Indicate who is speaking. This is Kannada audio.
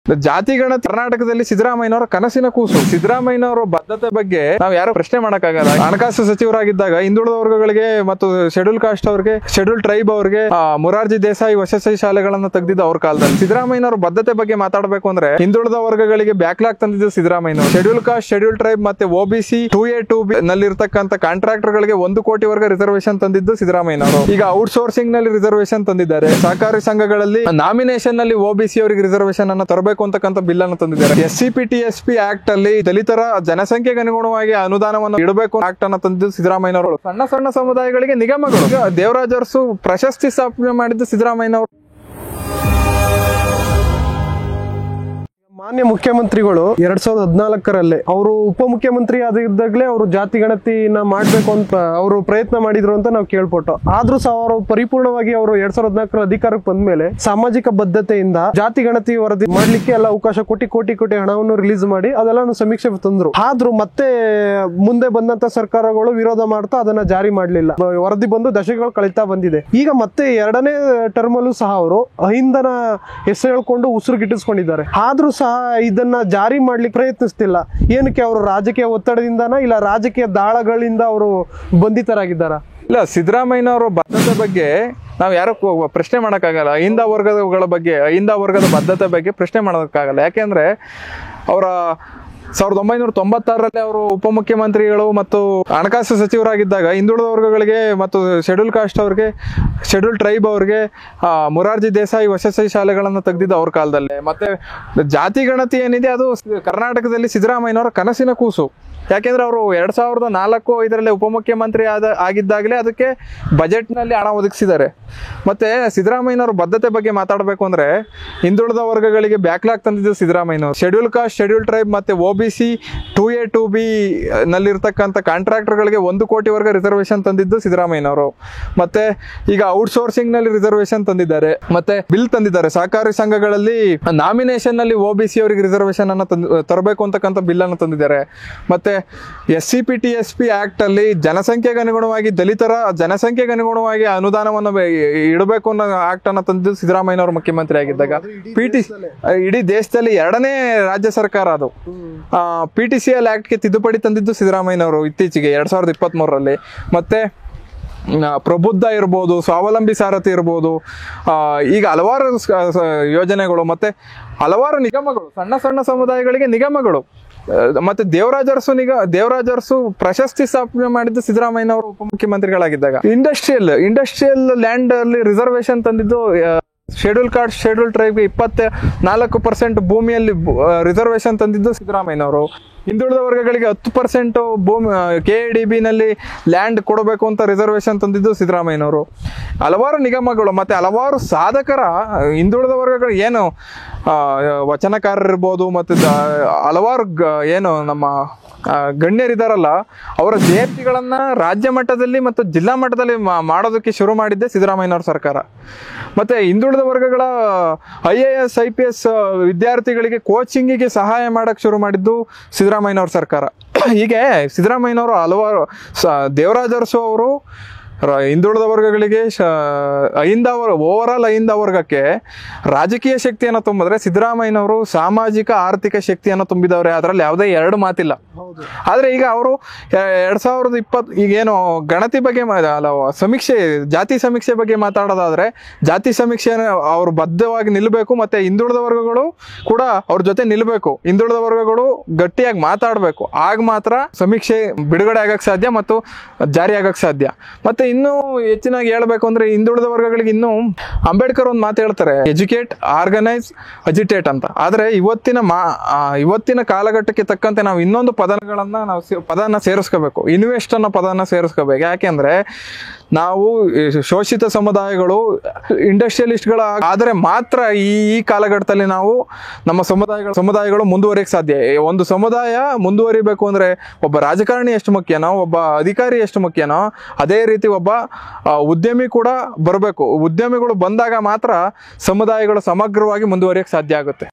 Speaker 1: ಜಾತಿ ಗಣತಿ ಕರ್ನಾಟಕದಲ್ಲಿ ಸಿದ್ದರಾಮಯ್ಯನವರ ಕನಸಿನ ಕೂಸು. ಸಿದ್ದರಾಮಯ್ಯನವರ ಬದ್ಧತೆ ಬಗ್ಗೆ ನಾವು ಯಾರು ಪ್ರಶ್ನೆ ಮಾಡಕ್ಕಾಗಲ್ಲ. ಹಣಕಾಸು ಸಚಿವರಾಗಿದ್ದಾಗ ಹಿಂದುಳಿದ ವರ್ಗಗಳಿಗೆ ಮತ್ತು ಶೆಡ್ಯೂಲ್ ಕಾಸ್ಟ್ ಅವರಿಗೆ, ಶೆಡ್ಯೂಲ್ ಟ್ರೈಬ್ ಅವರಿಗೆ ಮೊರಾರ್ಜಿ ದೇಸಾಯಿ ವಸತಿ ಶಾಲೆಗಳನ್ನ ತೆಗೆದಿದ್ದ ಅವ್ರ ಕಾಲದಲ್ಲಿ. ಸಿದ್ದರಾಮಯ್ಯನವರ ಬದ್ಧತೆ ಬಗ್ಗೆ ಮಾತಾಡಬೇಕು ಅಂದ್ರೆ ಹಿಂದುಳಿದ ವರ್ಗಗಳಿಗೆ ಬ್ಯಾಕ್ಲಾಗ್ ತಂದಿದ್ದು ಸಿದ್ದರಾಮಯ್ಯನವರು. ಶೆಡ್ಯೂಲ್ ಕಾಸ್ಟ್, ಶೆಡ್ಯೂಲ್ ಟ್ರೈಬ್ ಮತ್ತೆ OBC 2A 2B ನಲ್ಲಿರ್ತಕ್ಕಂಥ ಕಾಂಟ್ರಾಕ್ಟರ್ ಗಳಿಗೆ 1 ಕೋಟಿ ವರ್ಗ ರಿಸರ್ವೇಶನ್ ತಂದಿದ್ದು ಸಿದ್ದರಾಮಯ್ಯನವರು. ಈಗ ಔಟ್ಸೋರ್ಸಿಂಗ್ ನಲ್ಲಿ ರಿಸರ್ವೇಶನ್ ತಂದಿದ್ದಾರೆ. ಸಹಕಾರಿ ಸಂಘಗಳಲ್ಲಿ ನಾಮಿನೇಷನ್ ನಲ್ಲಿ OBC ಅವರಿಗೆ ರಿಸರ್ವೇಶನ್ ಅನ್ನು ತರಬೇಕು ಅಂತಕ್ಕಂಥ ಬಿಲ್ ಅನ್ನು ತಂದಿದ್ದಾರೆ. SCPTSP ಆಕ್ಟ್ ಅಲ್ಲಿ ದಲಿತರ ಜನಸಂಖ್ಯೆಗೆ ಅನುಗುಣವಾಗಿ ಅನುದಾನವನ್ನು ಇಡಬೇಕು ಆಕ್ಟ್ ಅನ್ನು ತಂದಿದ್ದು ಸಿದ್ದರಾಮಯ್ಯನವರು. ಸಣ್ಣ ಸಣ್ಣ ಸಮುದಾಯಗಳಿಗೆ ನಿಗಮಗಳು. ದೇವರಾಜ್ ಅರಸು ಪ್ರಶಸ್ತಿ ಸ್ಥಾಪನೆ ಮಾಡಿದ್ದು ಸಿದ್ದರಾಮಯ್ಯನವರು.
Speaker 2: ಮಾನ್ಯ ಮುಖ್ಯಮಂತ್ರಿಗಳು 2014ರಲ್ಲಿ ಅವರು ಉಪಮುಖ್ಯಮಂತ್ರಿ ಆಗಿದ್ದಾಗಲೇ ಅವರು ಜಾತಿ ಗಣತಿನ ಮಾಡಬೇಕು ಅಂತ ಅವರು ಪ್ರಯತ್ನ ಮಾಡಿದ್ರು ಅಂತ ನಾವು ಕೇಳ್ಪಟ್ಟು. ಆದ್ರೂ ಸಹ ಅವರು ಪರಿಪೂರ್ಣವಾಗಿ ಅವರು 2014 ಅಧಿಕಾರಕ್ಕೆ ಬಂದ ಮೇಲೆ ಸಾಮಾಜಿಕ ಬದ್ಧತೆಯಿಂದ ಜಾತಿ ಗಣತಿ ವರದಿ ಮಾಡ್ಲಿಕ್ಕೆ ಎಲ್ಲ ಅವಕಾಶ ಕೊಟ್ಟಿ ಕೋಟಿ ಹಣವನ್ನು ರಿಲೀಸ್ ಮಾಡಿ ಅದೆಲ್ಲ ಸಮೀಕ್ಷೆ ತಂದ್ರು. ಆದ್ರೂ ಮತ್ತೆ ಮುಂದೆ ಬಂದಂತ ಸರ್ಕಾರಗಳು ವಿರೋಧ ಮಾಡ್ತಾ ಅದನ್ನ ಜಾರಿ ಮಾಡ್ಲಿಲ್ಲ. ವರದಿ ಬಂದು ದಶಕಗಳು ಕಳೀತಾ ಬಂದಿದೆ. ಈಗ ಮತ್ತೆ 2ನೇ ಟರ್ಮ್ ಅಲ್ಲೂ ಸಹ ಅವರು ಅಹಿಂದನ ಹೆಸರು ಹೇಳ್ಕೊಂಡು ಉಸಿರುಗಿಟ್ಟಿಸ್ಕೊಂಡಿದ್ದಾರೆ. ಆದ್ರೂ ಸಹ ಇದನ್ನ ಜಾರಿ ಮಾಡ್ಲಿಕ್ಕೆ ಪ್ರಯತ್ನಿಸ್ತಿಲ್ಲ. ಏನಕ್ಕೆ? ಅವರು ರಾಜಕೀಯ ಒತ್ತಡದಿಂದನ ಇಲ್ಲ ರಾಜಕೀಯ ದಾಳಗಳಿಂದ ಅವರು ಬಂಧಿತರಾಗಿದ್ದಾರ?
Speaker 1: ಇಲ್ಲ, ಸಿದ್ದರಾಮಯ್ಯನವರ ಬದ್ಧತೆ ಬಗ್ಗೆ ನಾವು ಯಾರು ಪ್ರಶ್ನೆ ಮಾಡೋಕ್ಕಾಗಲ್ಲ. ಅಹಿಂದ ವರ್ಗಗಳ ಬಗ್ಗೆ, ಅಹಿಂದ ವರ್ಗದ ಬದ್ಧತೆ ಬಗ್ಗೆ ಪ್ರಶ್ನೆ ಮಾಡೋಕ್ಕಾಗಲ್ಲ. ಯಾಕೆಂದ್ರೆ ಅವರ 1996ರಲ್ಲಿ ಅವರು ಉಪಮುಖ್ಯಮಂತ್ರಿಗಳು ಮತ್ತು ಹಣಕಾಸು ಸಚಿವರಾಗಿದ್ದಾಗ ಹಿಂದುಳಿದ ವರ್ಗಗಳಿಗೆ ಮತ್ತು ಶೆಡ್ಯೂಲ್ ಕಾಸ್ಟ್ ಅವರಿಗೆ, ಶೆಡ್ಯೂಲ್ ಟ್ರೈಬ್ ಅವರಿಗೆ ಮೊರಾರ್ಜಿ ದೇಸಾಯಿ ವಸತಿ ಶಾಲೆಗಳನ್ನು ತೆಗೆದಿದ್ದು ಅವ್ರ ಕಾಲದಲ್ಲೇ. ಮತ್ತೆ ಜಾತಿ ಗಣತಿ ಏನಿದೆ ಅದು ಕರ್ನಾಟಕದಲ್ಲಿ ಸಿದ್ದರಾಮಯ್ಯನವರ ಕನಸಿನ ಕೂಸು. ಯಾಕೆಂದ್ರೆ ಅವರು 2004-5ರಲ್ಲಿ ಉಪಮುಖ್ಯಮಂತ್ರಿ ಆಗಿದ್ದಾಗಲೇ ಅದಕ್ಕೆ ಬಜೆಟ್ ನಲ್ಲಿ ಹಣ ಒದಗಿಸಿದ್ದಾರೆ. ಮತ್ತೆ ಸಿದ್ದರಾಮಯ್ಯನವರ ಬದ್ಧತೆ ಬಗ್ಗೆ ಮಾತಾಡಬೇಕು ಅಂದ್ರೆ ಹಿಂದುಳಿದ ವರ್ಗಗಳಿಗೆ ಬ್ಯಾಕ್ಲಾಗ್ ತಂದಿದ್ದು ಸಿದ್ದರಾಮಯ್ಯನವರು. ಶೆಡ್ಯೂಲ್ ಕಾಸ್ಟ್, ಶೆಡ್ಯೂಲ್ ಟ್ರೈಬ್ ಮತ್ತೆ OBC 2A 2B ನಲ್ಲಿರ್ತಕ್ಕಂಥ ಕಾಂಟ್ರಾಕ್ಟರ್ ಗಳಿಗೆ 1 ಕೋಟಿ ವರ್ಗ ರಿಸರ್ವೇಶನ್ ತಂದಿದ್ದು ಸಿದ್ದರಾಮಯ್ಯನವರು. ಮತ್ತೆ ಈಗ ಔಟ್ಸೋರ್ಸಿಂಗ್ ನಲ್ಲಿ ರಿಸರ್ವೇಶನ್ ತಂದಿದ್ದಾರೆ. ಮತ್ತೆ ಬಿಲ್ ತಂದಿದ್ದಾರೆ. ಸಹಕಾರಿ ಸಂಘಗಳಲ್ಲಿ ನಾಮಿನೇಷನ್ ನಲ್ಲಿ OBC ಅವರಿಗೆ ರಿಸರ್ವೇಶನ್ ಅನ್ನು ತರಬೇಕು ಅಂತಕ್ಕಂಥ ಬಿಲ್ ಅನ್ನು ತಂದಿದ್ದಾರೆ. ಮತ್ತೆ SCPTSP ಆಕ್ಟ್ ಅಲ್ಲಿ ಜನಸಂಖ್ಯೆಗೆ ಅನುಗುಣವಾಗಿ ದಲಿತರ ಜನಸಂಖ್ಯೆಗೆ ಅನುಗುಣವಾಗಿ ಅನುದಾನವನ್ನು ಇಡಬೇಕು ಅನ್ನೋ ಆಕ್ಟ್ ಅನ್ನ ತಂದಿದ್ದು ಸಿದ್ದರಾಮಯ್ಯನವರು ಮುಖ್ಯಮಂತ್ರಿ ಆಗಿದ್ದಾಗ. ಇಡೀ ದೇಶದಲ್ಲಿ 2ನೇ ರಾಜ್ಯ ಸರ್ಕಾರ ಅದು. PTCL ಆಕ್ಟ್ ಗೆ ತಿದ್ದುಪಡಿ ತಂದಿದ್ದು ಸಿದ್ದರಾಮಯ್ಯನವರು ಇತ್ತೀಚೆಗೆ 2023ರಲ್ಲಿ. ಮತ್ತೆ ಪ್ರಬುದ್ಧ ಇರ್ಬೋದು, ಸ್ವಾವಲಂಬಿ ಸಾರಥಿ ಇರ್ಬೋದು, ಈಗ ಹಲವಾರು ಯೋಜನೆಗಳು ಮತ್ತೆ ಹಲವಾರು ನಿಗಮಗಳು, ಸಣ್ಣ ಸಣ್ಣ ಸಮುದಾಯಗಳಿಗೆ ನಿಗಮಗಳು. ಮತ್ತೆ ದೇವರಾಜ್ ಅರಸು ಪ್ರಶಸ್ತಿ ಸ್ಥಾಪನೆ ಮಾಡಿದ್ದು ಸಿದ್ದರಾಮಯ್ಯನವರು ಉಪಮುಖ್ಯಮಂತ್ರಿಗಳಾಗಿದ್ದಾಗ. ಇಂಡಸ್ಟ್ರಿಯಲ್ ಲ್ಯಾಂಡ್ ಅಲ್ಲಿ ರಿಸರ್ವೇಶನ್ ತಂದಿದ್ದು ಶೆಡ್ಯೂಲ್ ಕಾಸ್ಟ್, ಶೆಡ್ಯೂಲ್ ಟ್ರೈಬ್ಗೆ 24% ಭೂಮಿಯಲ್ಲಿ ರಿಸರ್ವೇಶನ್ ತಂದಿದ್ದು ಸಿದ್ದರಾಮಯ್ಯನವರು. ಹಿಂದುಳಿದ ವರ್ಗಗಳಿಗೆ 10% ಭೂಮಿ KADB ನಲ್ಲಿ ಲ್ಯಾಂಡ್ ಕೊಡಬೇಕು ಅಂತ ರಿಸರ್ವೇಶನ್ ತಂದಿದ್ದು ಸಿದ್ದರಾಮಯ್ಯನವರು. ಹಲವಾರು ನಿಗಮಗಳು ಮತ್ತೆ ಹಲವಾರು ಸಾಧಕರ ಹಿಂದುಳಿದ ವರ್ಗಗಳು ಏನು ವಚನಕಾರರಿರ್ಬೋದು ಮತ್ತೆ ಹಲವಾರು ಏನು ನಮ್ಮ ಗಣ್ಯರಿದಾರಲ್ಲ ಅವರ ಜಯಂತಿಗಳನ್ನ ರಾಜ್ಯ ಮಟ್ಟದಲ್ಲಿ ಮತ್ತು ಜಿಲ್ಲಾ ಮಟ್ಟದಲ್ಲಿ ಮಾಡೋದಕ್ಕೆ ಶುರು ಮಾಡಿದ್ದೆ ಸಿದ್ದರಾಮಯ್ಯನವ್ರ ಸರ್ಕಾರ. ಮತ್ತೆ ಹಿಂದುಳಿದ ವರ್ಗಗಳ IAS IPS ವಿದ್ಯಾರ್ಥಿಗಳಿಗೆ ಕೋಚಿಂಗಿಗೆ ಸಹಾಯ ಮಾಡಕ್ ಶುರು ಮಾಡಿದ್ದು ಸಿದ್ದರಾಮಯ್ಯನವ್ರ ಸರ್ಕಾರ. ಹೀಗೆ ಸಿದ್ದರಾಮಯ್ಯನವರು ಹಲವಾರು ದೇವರಾಜ್ ಅರಸು ಅವರು ಹಿಂದುಳಿದ ವರ್ಗಗಳಿಗೆ ಓವರ್ ಆಲ್ ಅಹಿಂದ ವರ್ಗಕ್ಕೆ ರಾಜಕೀಯ ಶಕ್ತಿಯನ್ನು ತುಂಬಿದ್ರೆ ಸಿದ್ದರಾಮಯ್ಯನವರು ಸಾಮಾಜಿಕ ಆರ್ಥಿಕ ಶಕ್ತಿಯನ್ನು ತುಂಬಿದವ್ರೆ. ಅದರಲ್ಲಿ ಯಾವುದೇ ಎರಡು ಮಾತಿಲ್ಲ. ಆದ್ರೆ ಈಗ ಅವರು 2020 ಈಗೇನು ಗಣತಿ ಬಗ್ಗೆ ಸಮೀಕ್ಷೆ, ಜಾತಿ ಸಮೀಕ್ಷೆ ಬಗ್ಗೆ ಮಾತಾಡೋದಾದ್ರೆ ಜಾತಿ ಸಮೀಕ್ಷೆ ಅವರು ಬದ್ಧವಾಗಿ ನಿಲ್ಲಬೇಕು. ಮತ್ತೆ ಹಿಂದುಳಿದ ವರ್ಗಗಳು ಕೂಡ ಅವ್ರ ಜೊತೆ ನಿಲ್ಲಬೇಕು. ಹಿಂದುಳಿದ ವರ್ಗಗಳು ಗಟ್ಟಿಯಾಗಿ ಮಾತಾಡಬೇಕು. ಆಗ ಮಾತ್ರ ಸಮೀಕ್ಷೆ ಬಿಡುಗಡೆ ಆಗಕ್ ಸಾಧ್ಯ ಮತ್ತು ಜಾರಿ ಆಗಕ್ ಸಾಧ್ಯ. ಮತ್ತೆ ಇನ್ನು ಹೆಚ್ಚಿನಾಗಿ ಹೇಳ್ಬೇಕು ಅಂದ್ರೆ ಹಿಂದುಳಿದ ವರ್ಗಗಳಿಗೆ ಇನ್ನು ಅಂಬೇಡ್ಕರ್ ಒಂದು ಮಾತು ಹೇಳ್ತಾರೆ, ಎಜುಕೇಟ್, ಆರ್ಗನೈಸ್, ಅಜಿಟೇಟ್ ಅಂತ. ಆದ್ರೆ ಇವತ್ತಿನ ಕಾಲಘಟ್ಟಕ್ಕೆ ತಕ್ಕಂತೆ ನಾವು ಇನ್ನೊಂದು ಪದನ ಸೇರಿಸ್ಕೋಬೇಕು. ಇನ್ವೆಸ್ಟ್ ಅನ್ನೋ ಪದನ ಸೇರಿಸ್ಕೋಬೇಕು. ಯಾಕೆಂದ್ರೆ ನಾವು ಶೋಷಿತ ಸಮುದಾಯಗಳು ಇಂಡಸ್ಟ್ರಿಯಲಿಸ್ಟ್ಗಳ ಆದರೆ ಮಾತ್ರ ಈ ಕಾಲಘಟ್ಟದಲ್ಲಿ ನಾವು ನಮ್ಮ ಸಮುದಾಯಗಳು ಮುಂದುವರಿಯಕ್ಕೆ ಸಾಧ್ಯ. ಒಂದು ಸಮುದಾಯ ಮುಂದುವರಿಬೇಕು ಅಂದ್ರೆ ಒಬ್ಬ ರಾಜಕಾರಣಿ ಎಷ್ಟು ಮುಖ್ಯನೋ, ಒಬ್ಬ ಅಧಿಕಾರಿ ಎಷ್ಟು ಮುಖ್ಯನೋ, ಅದೇ ರೀತಿ ಒಬ್ಬ ಉದ್ಯಮಿ ಕೂಡ ಬರಬೇಕು. ಉದ್ಯಮಿಗಳು ಬಂದಾಗ ಮಾತ್ರ ಸಮುದಾಯಗಳು ಸಮಗ್ರವಾಗಿ ಮುಂದುವರಿಯಕ್ಕೆ ಸಾಧ್ಯ ಆಗುತ್ತೆ.